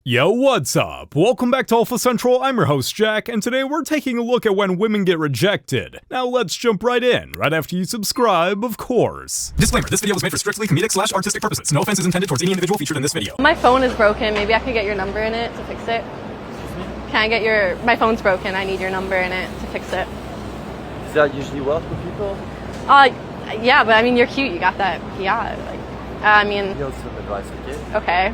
Yo, what's up? Welcome back to Alpha Central, I'm your host Jack, and today we're taking a look at when women get rejected. Now let's jump right in, right after you subscribe, of course. Disclaimer, this video was made for strictly comedic/artistic purposes. No offense is intended towards any individual featured in this video. My phone is broken, maybe I could get your number in it to fix it. Can I get my phone's broken, I need your number in it to fix it. Does that usually work with people? Yeah, but I mean, you're cute, you got that, yeah, I mean... Here's some advice to give. Okay.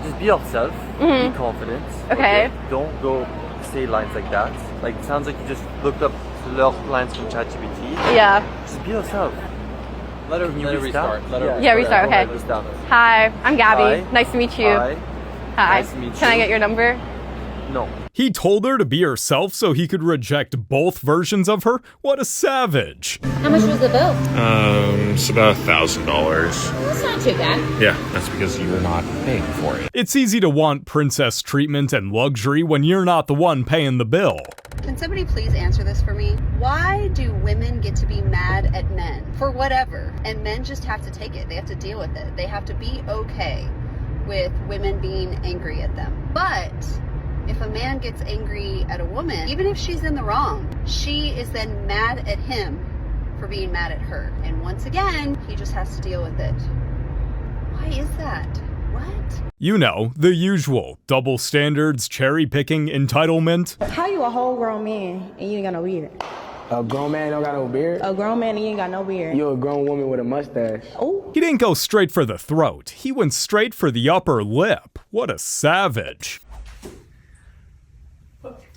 Just be yourself, be confident. Okay. Don't go say lines like that. Like, it sounds like you just looked up to learn lines from ChatGPT. Yeah. Just be yourself. Let her restart. Restart, okay. Hi, I'm Gabby. Hi. Nice to meet you. Hi. Hi. Nice to meet Can I you. get your number? No. He told her to be herself so he could reject both versions of her? What a savage. How much was the bill? It's about $1,000. That's not too bad. Yeah, that's because you're not paying for it. It's easy to want princess treatment and luxury when you're not the one paying the bill. Can somebody please answer this for me? Why do women get to be mad at men for whatever, and men just have to take it? They have to deal with it. They have to be okay with women being angry at them. But if a man gets angry at a woman, even if she's in the wrong, she is then mad at him for being mad at her. And once again, he just has to deal with it. Why is that? What? You know, the usual. Double standards, cherry picking, entitlement. How you a whole grown man and you ain't got no beard? A grown man don't got no beard? A grown man and you ain't got no beard. You a grown woman with a mustache. Oh. He didn't go straight for the throat. He went straight for the upper lip. What a savage.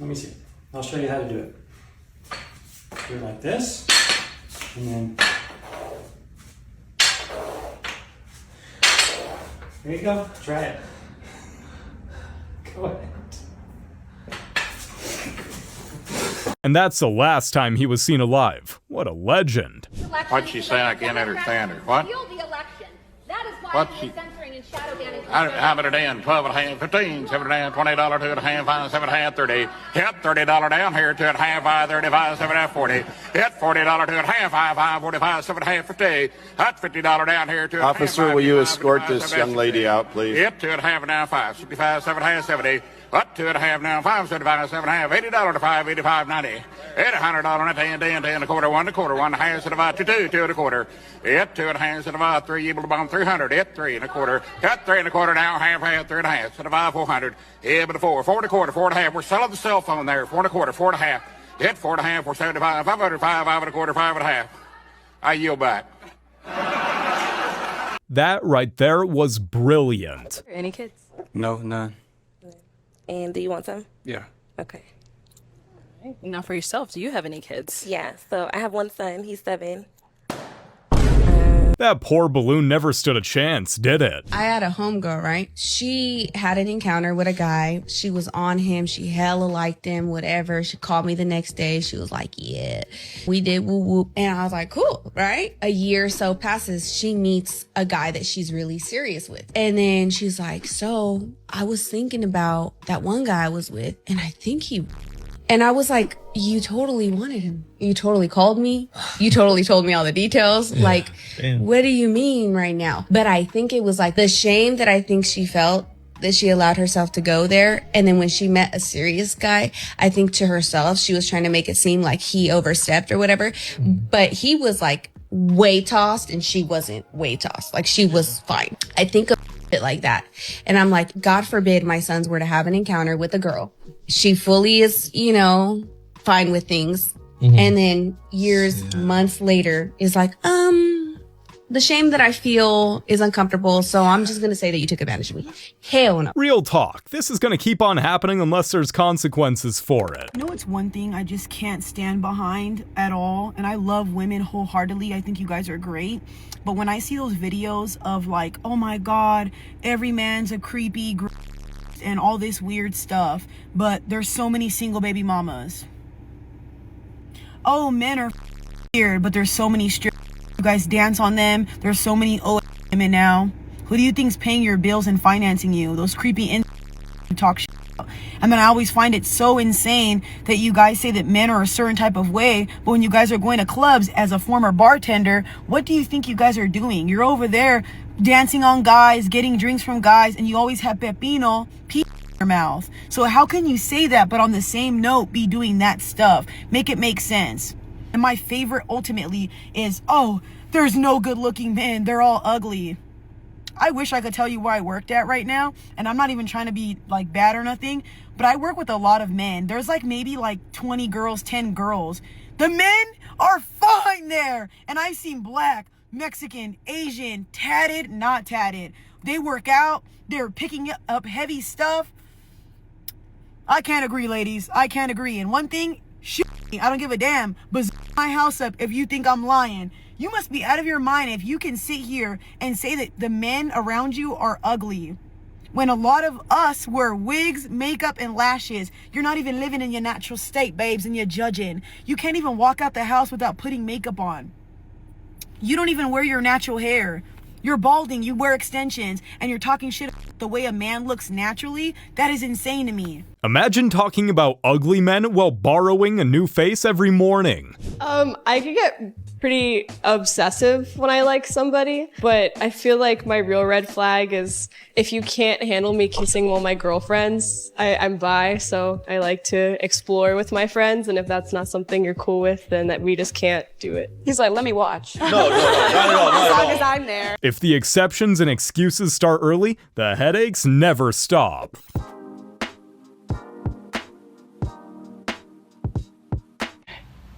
Let me see. I'll show you how to do it. Do it like this, and then there you go. Try it. Go ahead. And that's the last time he was seen alive. What a legend. What'd she say? I can't understand her. What? Steal the election. That is why What's he she? is censoring and shadow banning. How about a damn 12 and a half, 15, 7 and a half, $20, 2 and a half, 5, 7 and a half, 30. Hit $30 down here, 2 and a half, 5, 35, 7 and a half, 40. Hit $40, 2 and a half, 5, 45, 7 and a half, 50. Hit $50 down here, 2 and a half. Officer, will you escort this young lady out, please? Hit 2 and a half now, 5, 65, 7 and a half, 70. What? 2 and a half now, 5, 75, 7 and a half, $80 to 5, 85, 90. Hit $100 and a 10, 10, 10 and a quarter, 1 and a quarter, 1 and a half, 75, 2, 2 and a quarter. Hit 2 and a half, 75, 3, able to bomb 300. Hit 3 and a quarter. Cut 3 and a quarter now, half, 3 and a half, 75, 400. Yeah, but a 4, 4 and a quarter, 4 and a half. We're selling the cell phone there, 4 and a quarter, 4 and a half. Hit 4 and a half, we're 75, 500, 5, 5 and a quarter, 5 and a half. I yield back. That right there was brilliant. Any kids? No, none. And do you want some? Yeah. Okay. Now for yourself, do you have any kids? Yeah, so I have one son. He's 7. That poor balloon never stood a chance, did it? I had a homegirl, right? She had an encounter with a guy. She was on him. She hella liked him, whatever. She called me the next day. She was like, yeah, we did woo woo. And I was like, cool, right? A year or so passes. She meets a guy that she's really serious with. And then she's like, so I was thinking about that one guy I was with, and I think he... And I was like, you totally wanted him. You totally called me. You totally told me all the details. Yeah, like, damn. What do you mean right now? But I think it was like the shame that I think she felt that she allowed herself to go there. And then when she met a serious guy, I think to herself, she was trying to make it seem like he overstepped or whatever. But he was like way tossed and she wasn't way tossed. Like she was fine. I think of it like that. And I'm like, God forbid my sons were to have an encounter with a girl. She fully is, you know, fine with things. And then years, months later is like, the shame that I feel is uncomfortable. So I'm just going to say that you took advantage of me. Hell no. Real talk. This is going to keep on happening unless there's consequences for it. You know, it's one thing I just can't stand behind at all. And I love women wholeheartedly. I think you guys are great. But when I see those videos of like, oh my God, every man's a creepy and all this weird stuff, but there's so many single baby mamas. Oh, men are weird, but there's so many straight. You guys dance on them. There's so many old women now. Who do you think's paying your bills and financing you? Those creepy talk shit. And then I always find it so insane that you guys say that men are a certain type of way, but when you guys are going to clubs as a former bartender, what do you think you guys are doing? You're over there dancing on guys, getting drinks from guys, and you always have pepino, pee in your mouth. So how can you say that, but on the same note, be doing that stuff? Make it make sense. And my favorite ultimately is, oh, there's no good looking men. They're all ugly. I wish I could tell you where I worked at right now. And I'm not even trying to be like bad or nothing, but I work with a lot of men. There's like maybe like 20 girls, 10 girls. The men are fine there. And I've seen black, Mexican, Asian, tatted, not tatted. They work out. They're picking up heavy stuff. I can't agree, ladies. I can't agree. And one thing, I don't give a damn, but my house up if you think I'm lying. You must be out of your mind if you can sit here and say that the men around you are ugly. When a lot of us wear wigs, makeup, and lashes. You're not even living in your natural state, babes, and you're judging. You can't even walk out the house without putting makeup on. You don't even wear your natural hair. You're balding, you wear extensions, and you're talking shit the way a man looks naturally. That is insane to me. Imagine talking about ugly men while borrowing a new face every morning. I could get pretty obsessive when I like somebody, but I feel like my real red flag is if you can't handle me kissing one of my girlfriends. I'm bi, so I like to explore with my friends, and if that's not something you're cool with, then that we just can't do it. He's like, let me watch. No, not at all. As long as I'm there. If the exceptions and excuses start early, the headaches never stop.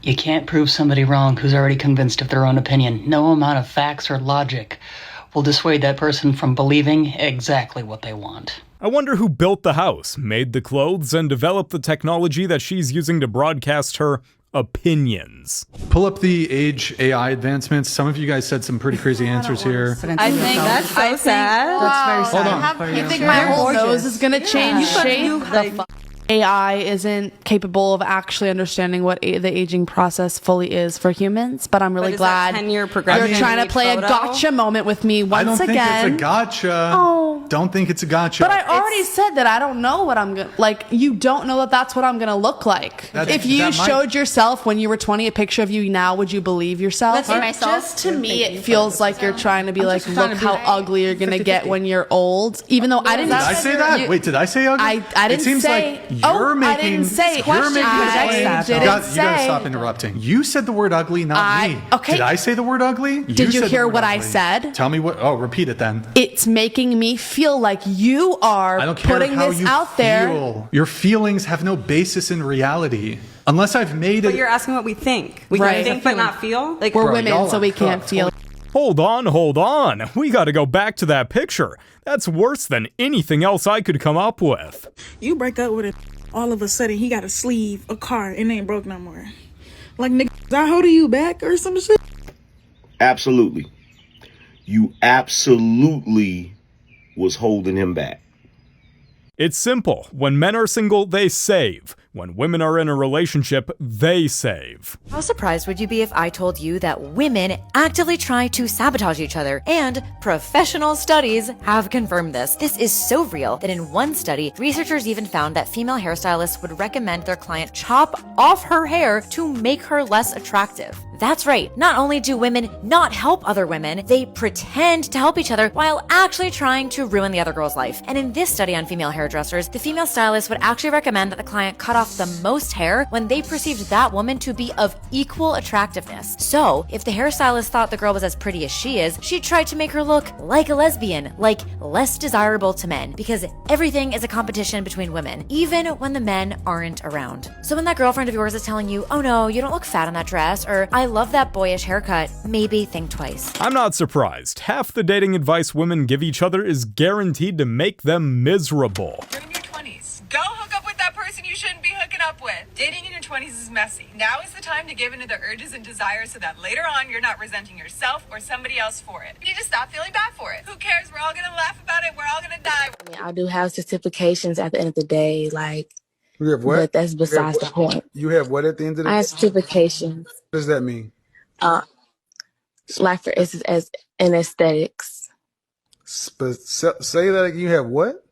You can't prove somebody wrong who's already convinced of their own opinion. No amount of facts or logic will dissuade that person from believing exactly what they want. I wonder who built the house, made the clothes, and developed the technology that she's using to broadcast her opinions. Pull up the age AI advancements. Some of you guys said some pretty crazy answers here. I think that's so sad. That's very sad. Hold on. You think my whole nose is gonna change shape? AI isn't capable of actually understanding what the aging process fully is for humans, but I'm really glad you're trying to play a gotcha moment with me once again. I don't think it's a gotcha. Oh. Don't think it's a gotcha. But I already said that I don't know what I'm gonna like. You don't know that that's what I'm gonna look like. If you showed yourself when you were 20 a picture of you now, would you believe yourself? Just to me, it feels like you're trying to be like, look how ugly you're gonna get when you're old. Even though I didn't. Did I say that? Wait, did I say ugly? I didn't say. It seems like you're making. I didn't say. You gotta say. stop interrupting. You said the word ugly, not me. Okay. Did I say the word ugly? Did you hear what I said? Tell me what. Oh, repeat it then. It's making me feel like you are putting this out there. Your feelings have no basis in reality. Unless I've made it. But you're asking what we think. We can think but not feel. Like we're women, so we can't feel. Hold on. We gotta go back to that picture. That's worse than anything else I could come up with. You break up with it, all of a sudden he got a sleeve, a car, and ain't broke no more. Like, nigga, is I holding you back or some shit? Absolutely. You absolutely was holding him back. It's simple. When men are single, they save. When women are in a relationship, they save. How surprised would you be if I told you that women actively try to sabotage each other? And professional studies have confirmed this. This is so real that in one study, researchers even found that female hairstylists would recommend their client chop off her hair to make her less attractive. That's right. Not only do women not help other women, they pretend to help each other while actually trying to ruin the other girl's life. And in this study on female hairdressers, the female stylist would actually recommend that the client cut off the most hair when they perceived that woman to be of equal attractiveness. So, if the hairstylist thought the girl was as pretty as she is, she tried to make her look like a lesbian, like less desirable to men, because everything is a competition between women, even when the men aren't around. So when that girlfriend of yours is telling you, oh no, you don't look fat in that dress, or I love that boyish haircut, maybe think twice. I'm not surprised. Half the dating advice women give each other is guaranteed to make them miserable. You're in your 20s. Go hook up with that person you shouldn't be hooking up with. Dating in your 20s is messy. Now is the time to give into the urges and desires so that later on you're not resenting yourself or somebody else for it. You need to stop feeling bad for it. Who cares? We're all gonna laugh about it. We're all gonna die. I mean, I do have certifications at the end of the day, like. You have what? But that's besides the point. You have what at the end of the day? I have certifications. What does that mean? Like for instance, as in aesthetics. Say that again. You have what?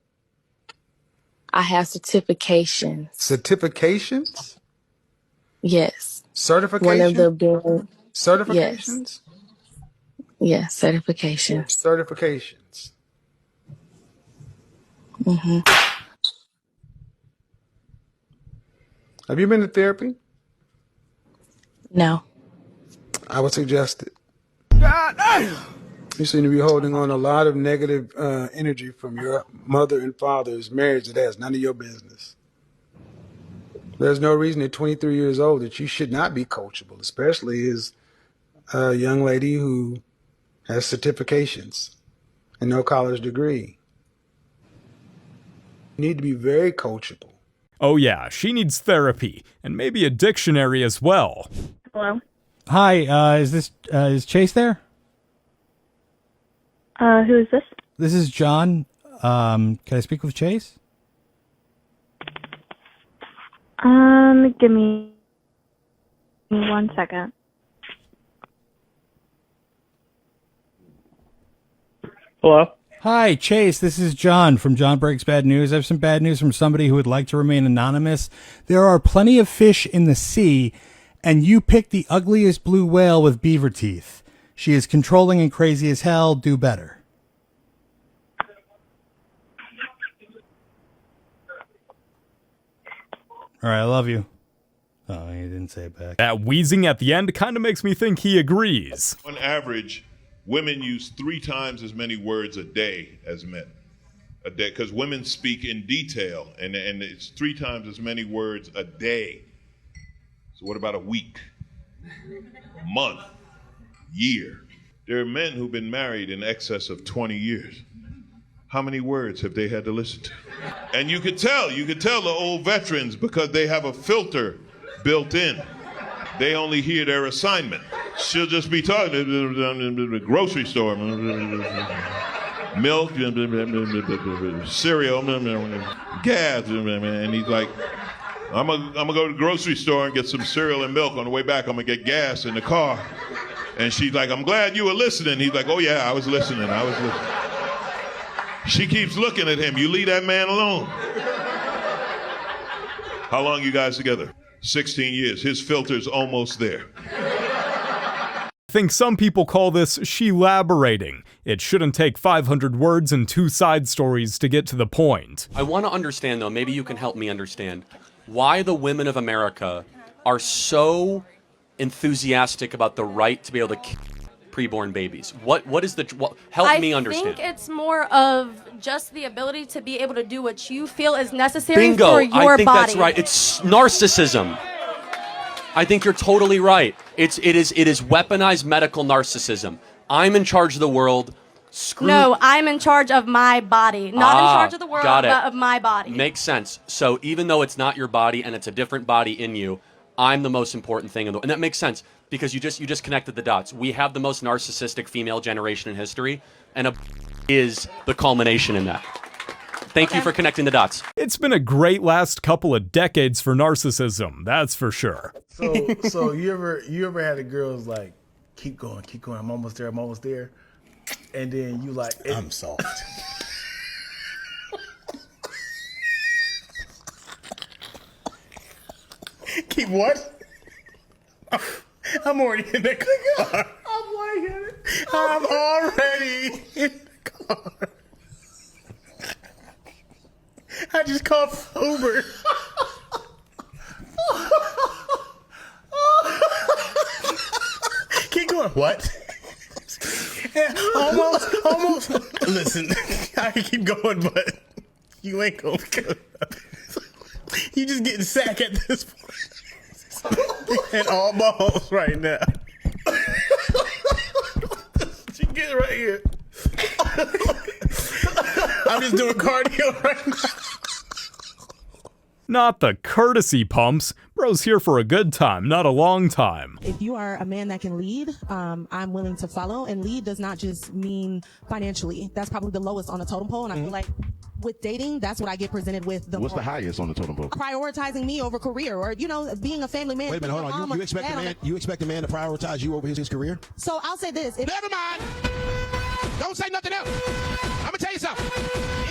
I have certifications. Certifications? Yes. Certifications? One of them being certifications? Yes. Yeah, certifications. Certifications. Mm-hmm. Have you been to therapy? No. I would suggest it. You seem to be holding on a lot of negative energy from your mother and father's marriage that has none of your business. There's no reason at 23 years old that you should not be coachable, especially as a young lady who has certifications and no college degree. You need to be very coachable. Oh yeah, she needs therapy, and maybe a dictionary as well. Hello? Hi, is Chase there? Who is this? This is John. Can I speak with Chase? Give me 1 second. Hello? Hi, Chase. This is John from John Breaks Bad News. I have some bad news from somebody who would like to remain anonymous. There are plenty of fish in the sea, and you picked the ugliest blue whale with beaver teeth. She is controlling and crazy as hell. Do better. All right, I love you. Oh, he didn't say it back. That wheezing at the end kind of makes me think he agrees. On average, women use 3 times as many words a day as men. A day, because women speak in detail, and it's 3 times as many words a day. So what about a week, month, year? There are men who've been married in excess of 20 years. How many words have they had to listen to? And you could tell the old veterans because they have a filter built in. They only hear their assignment. She'll just be talking to the grocery store. Milk, cereal, gas. And he's like, I'm gonna go to the grocery store and get some cereal and milk. On the way back, I'm gonna get gas in the car. And she's like, I'm glad you were listening. He's like, oh yeah, I was listening. She keeps looking at him. You leave that man alone. How long you guys together? 16 years. His filter's almost there. I think some people call this she-laborating. It shouldn't take 500 words and 2 side stories to get to the point. I want to understand, though, maybe you can help me understand, why the women of America are so enthusiastic about the right to be able to kill preborn babies. Help me understand. I think it's more of just the ability to be able to do what you feel is necessary Bingo, for your body. I think that's right. It's narcissism. I think you're totally right. It is weaponized medical narcissism. I'm in charge of the world. No, I'm in charge of my body. Not in charge of the world, but of my body. Makes sense. So even though it's not your body and it's a different body in you, I'm the most important thing in the world. And that makes sense because you just connected the dots. We have the most narcissistic female generation in history, and is the culmination in that. Thank you for connecting the dots. It's been a great last couple of decades for narcissism, that's for sure. So you ever had a girl who's like, keep going, I'm almost there, and then you like, I'm soft. Keep what? I'm already in the car. I'm already in the car. I just called Uber. Keep going. What? Almost. Listen, I can keep going, but you ain't gonna be good. You just getting sacked at this point. And all balls right now. She get right here. I'm just doing cardio right now. Not the courtesy pumps. Bro's here for a good time, not a long time. If you are a man that can lead, I'm willing to follow. And lead does not just mean financially. That's probably the lowest on the totem pole. And I feel like with dating, that's what I get presented with. What's the highest on the totem pole? Prioritizing me over career, or being a family man. Wait a minute, hold on. You expect a man to prioritize you over his career? So I'll say this. Never mind. Don't say nothing else. I'm gonna tell you something.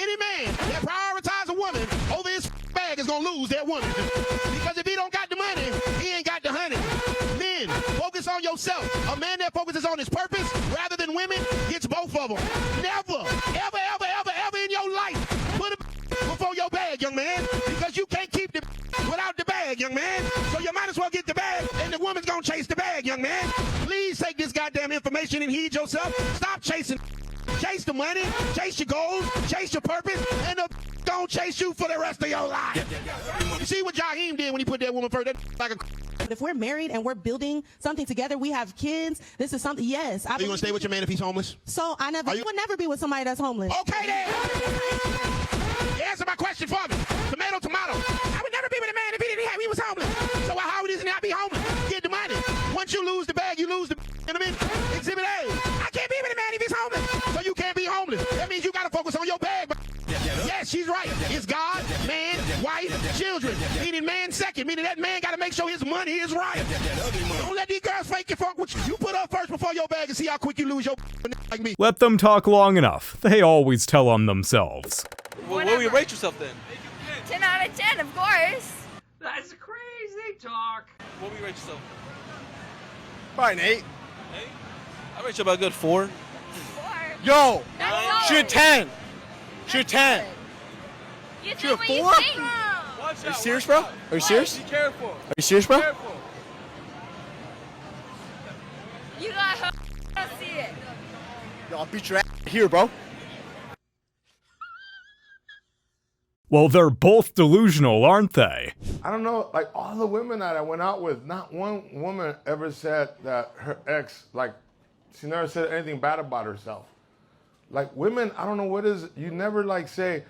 Any man that prioritizes a woman over his bag is gonna lose that woman. Because if he don't got the money, he ain't got the honey. Men, focus on yourself. A man that focuses on his purpose rather than women gets both of them. Never, ever, ever, ever, ever in your life put a before your bag, young man, because you can't keep the without the bag, young man. So you might as well get the bag, and the woman's gonna chase the bag, young man. Please take this goddamn information and heed yourself. Stop chasing. Chase the money, chase your goals, chase your purpose, and the don't chase you for the rest of your life. You see what Jaheim did when he put that woman first? That like a. But if we're married and we're building something together, we have kids. This is something. Yes. Are you gonna stay with your man if he's homeless? So I would never be with somebody that's homeless. Okay then. Answer my question for me. Tomato, tomato. I would never be with a man if he was homeless. So how would he not be homeless? Get the money. Once you lose the bag, you lose the. You know what I mean? Exhibit A. I can't be with a man if he's homeless. So you can't be homeless. That means you gotta focus on your bag. Yes, she's right. It's God, man, wife, children. Meaning man second. Meaning that man gotta make sure his money is right. Don't let these girls fake your fuck with you. You put up first before your bag and see how quick you lose your like me. Let them talk long enough. They always tell on themselves. Well, what will you rate yourself then? 10 out of 10, of course. That's crazy talk. What will you rate yourself? Probably an 8. 8? I rate you about a good 4. 4. Yo, shoot 10. Shoot 10. You Shoot a 4? Are you serious, bro? Are you serious? Be careful. Are you serious, bro? Careful. You got to see it. Yo, I'll beat your ass here, bro. Well, they're both delusional, aren't they? I don't know, like all the women that I went out with, not one woman ever said that her ex, like, she never said anything bad about herself. Like women, I don't know what is, you never like say,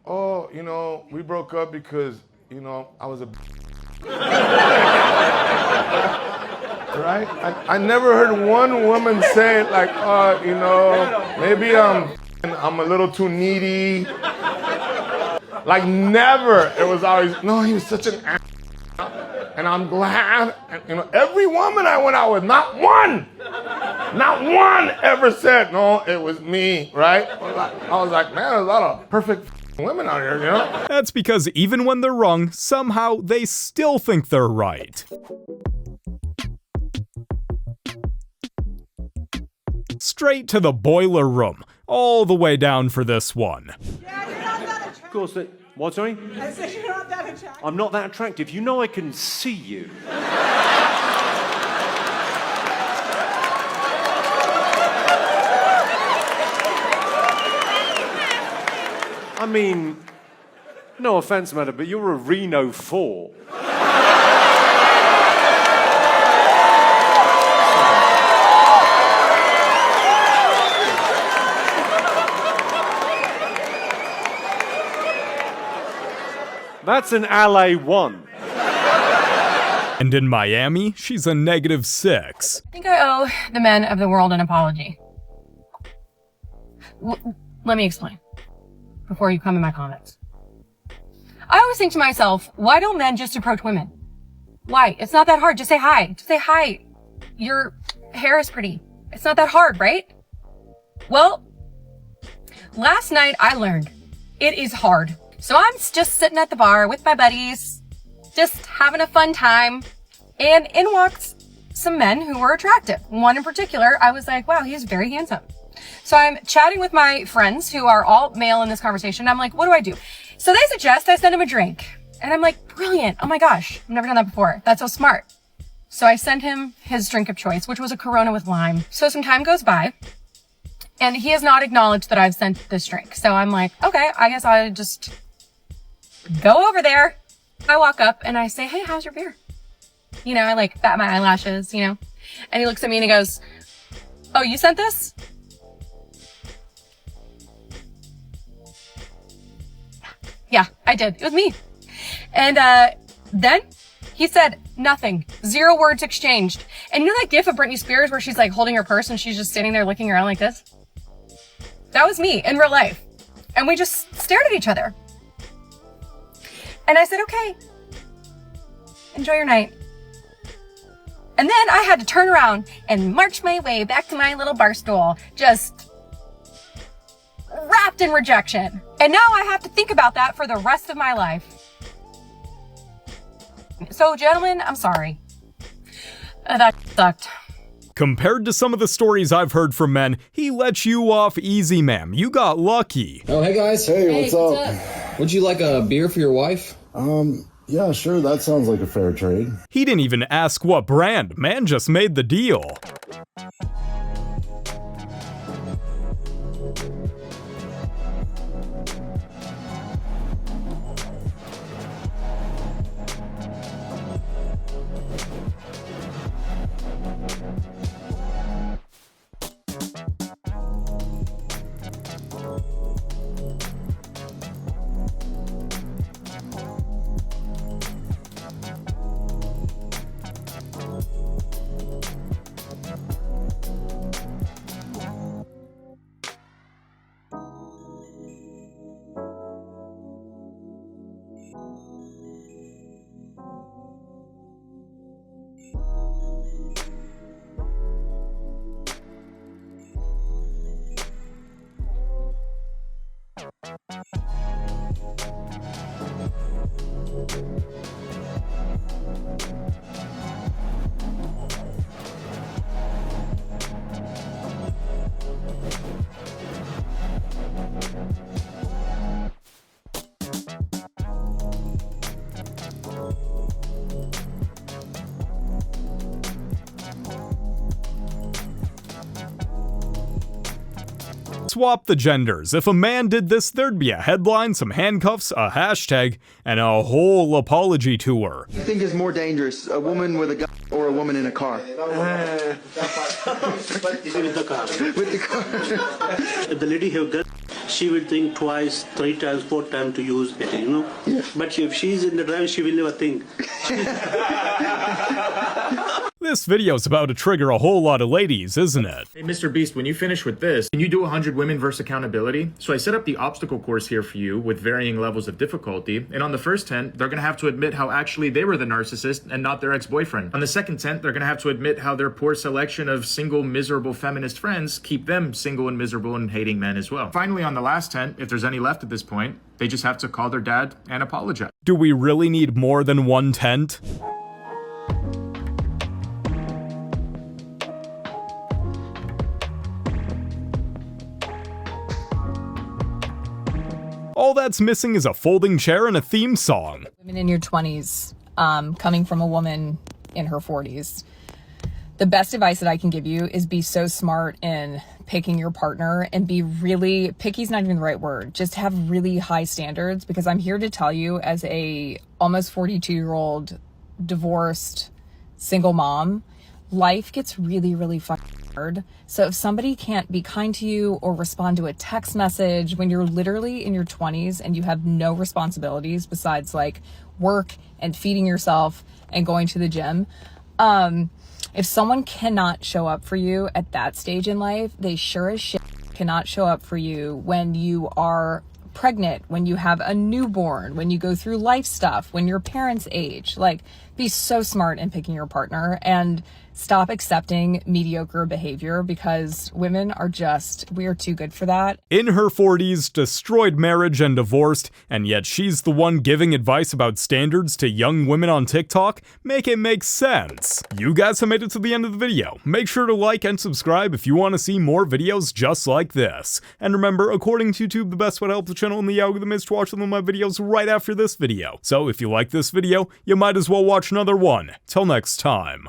oh, you know, we broke up because, you know, I was a right? I never heard one woman say it like, you know, maybe I'm a little too needy. Like never. It was always, no, he was such an ass. And I'm glad. And, you know, every woman I went out with, not one ever said, no, it was me, right? I was like, man, there's a lot of perfect women out here, you know? That's because even when they're wrong, somehow they still think they're right. Straight to the boiler room, all the way down for this one. Of course, what, sorry? I said you're not that attractive. I'm not that attractive. You know I can see you. I mean, no offense, madam, but you're a Reno 4. That's an LA 1. And in Miami, she's a -6. I think I owe the men of the world an apology. Let me explain before you come in my comments. I always think to myself, why don't men just approach women? Why? It's not that hard. Just say hi. Just say hi. Your hair is pretty. It's not that hard, right? Well, last night I learned it is hard. So I'm just sitting at the bar with my buddies, just having a fun time. And in walked some men who were attractive. One in particular, I was like, wow, he's very handsome. So I'm chatting with my friends who are all male in this conversation. I'm like, what do I do? So they suggest I send him a drink. And I'm like, brilliant. Oh my gosh, I've never done that before. That's so smart. So I sent him his drink of choice, which was a Corona with lime. So some time goes by and he has not acknowledged that I've sent this drink. So I'm like, okay, I guess I'll just go over there. I walk up and I say, hey, how's your beer? You know, I like bat my eyelashes, you know, and he looks at me and he goes, oh, you sent this? Yeah, I did. It was me. And then he said nothing. 0 words exchanged. And you know that gif of Britney Spears where she's like holding her purse and she's just sitting there looking around like this? That was me in real life. And we just stared at each other. And I said, okay, enjoy your night. And then I had to turn around and march my way back to my little bar stool, just wrapped in rejection. And now I have to think about that for the rest of my life. So, gentlemen, I'm sorry. That sucked. Compared to some of the stories I've heard from men, he lets you off easy, ma'am. You got lucky. Oh, hey guys. Hey, what's up? Would you like a beer for your wife? Yeah, sure, that sounds like a fair trade. He didn't even ask what brand. Man just made the deal. Swap the genders. If a man did this, there'd be a headline, some handcuffs, a hashtag, and a whole apology tour. What do you think is more dangerous, a woman with a gun or a woman in a car? With the car. With the car. If the lady have gun, she will think twice, 3 times, 4 times to use it, you know? Yeah. But if she's in the drive, she will never think. This video's about to trigger a whole lot of ladies, isn't it? Hey, Mr. Beast, when you finish with this, can you do 100 women versus accountability? So I set up the obstacle course here for you with varying levels of difficulty. And on the first tent, they're going to have to admit how actually they were the narcissist and not their ex-boyfriend. On the second tent, they're going to have to admit how their poor selection of single, miserable feminist friends keep them single and miserable and hating men as well. Finally, on the last tent, if there's any left at this point, they just have to call their dad and apologize. Do we really need more than one tent? All that's missing is a folding chair and a theme song. Women in your 20s, coming from a woman in her 40s. The best advice that I can give you is be so smart in picking your partner and be really, picky's not even the right word, just have really high standards, because I'm here to tell you, as a almost 42-year-old divorced single mom, life gets really, really fucking hard. So if somebody can't be kind to you or respond to a text message when you're literally in your 20s and you have no responsibilities besides like work and feeding yourself and going to the gym, if someone cannot show up for you at that stage in life, they sure as shit cannot show up for you when you are pregnant, when you have a newborn, when you go through life stuff, when your parents age. Like, be so smart in picking your partner and stop accepting mediocre behavior, because women are just, we are too good for that. In her 40s, destroyed marriage and divorced, and yet she's the one giving advice about standards to young women on TikTok? Make it make sense. You guys have made it to the end of the video. Make sure to like and subscribe if you want to see more videos just like this. And remember, according to YouTube, the best way to help the channel in the algorithm is to watch some of my videos right after this video. So if you like this video, you might as well watch another one. Till next time.